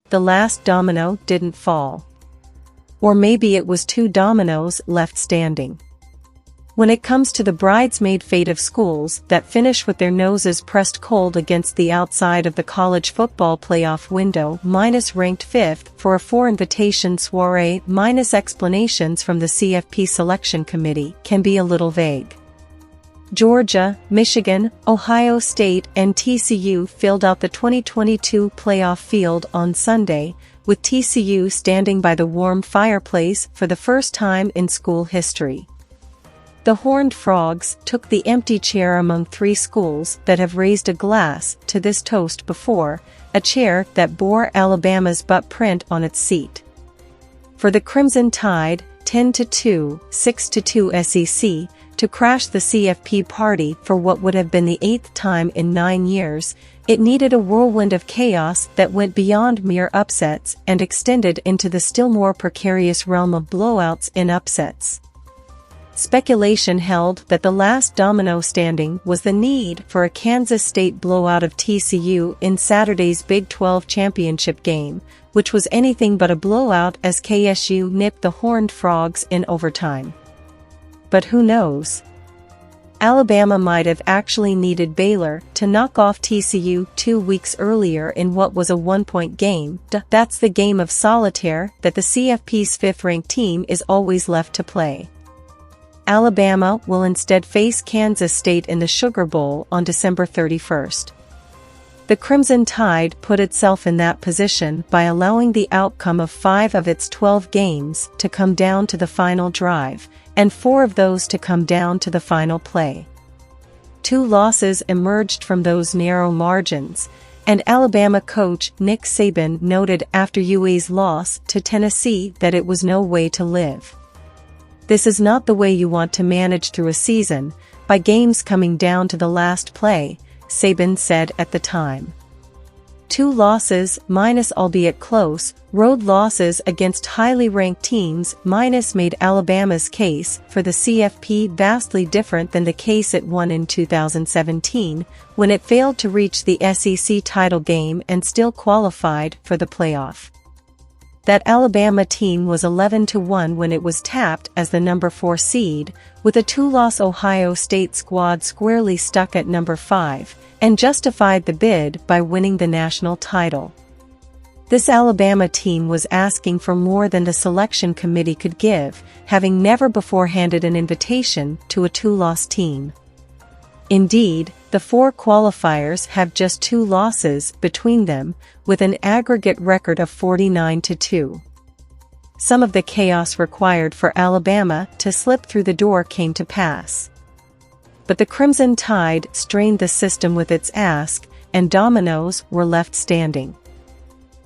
the last domino didn't fall. Or maybe it was 2 dominoes left standing. When it comes to the bridesmaid fate of schools that finish with their noses pressed cold against the outside of the college football playoff window minus ranked 5th for a 4-invitation soiree minus explanations from the CFP selection committee can be a little vague. Georgia, Michigan, Ohio State and TCU filled out the 2022 playoff field on Sunday, with TCU standing by the warm fireplace for the first time in school history. The Horned Frogs took the empty chair among 3 schools that have raised a glass to this toast before, a chair that bore Alabama's butt print on its seat. For the Crimson Tide, 10-2, 6-2 SEC, to crash the CFP party for what would have been the 8th time in 9 years, it needed a whirlwind of chaos that went beyond mere upsets and extended into the still more precarious realm of blowouts in upsets. Speculation held that the last domino standing was the need for a Kansas State blowout of TCU in Saturday's Big 12 championship game, which was anything but a blowout as KSU nipped the Horned Frogs in overtime. But who knows? Alabama might have actually needed Baylor to knock off TCU 2 weeks earlier in what was a 1-point game. That's the game of solitaire that the CFP's 5th-ranked team is always left to play. Alabama will instead face Kansas State in the Sugar Bowl on December 31st. The Crimson Tide put itself in that position by allowing the outcome of 5 of its 12 games to come down to the final drive, and 4 of those to come down to the final play. 2 losses emerged from those narrow margins, and Alabama coach Nick Saban noted after UA's loss to Tennessee that it was no way to live. This is not the way you want to manage through a season, by games coming down to the last play, Saban said at the time. 2 losses minus, albeit close, road losses against highly ranked teams minus made Alabama's case for the CFP vastly different than the case it won in 2017, when it failed to reach the SEC title game and still qualified for the playoff. That Alabama team was 11-1 when it was tapped as the number 4 seed, with a 2-loss Ohio State squad squarely stuck at number 5, and justified the bid by winning the national title. This Alabama team was asking for more than the selection committee could give, having never before handed an invitation to a 2-loss team. Indeed, the 4 qualifiers have just 2 losses between them, with an aggregate record of 49-2. Some of the chaos required for Alabama to slip through the door came to pass. But the Crimson Tide strained the system with its ask, and dominoes were left standing.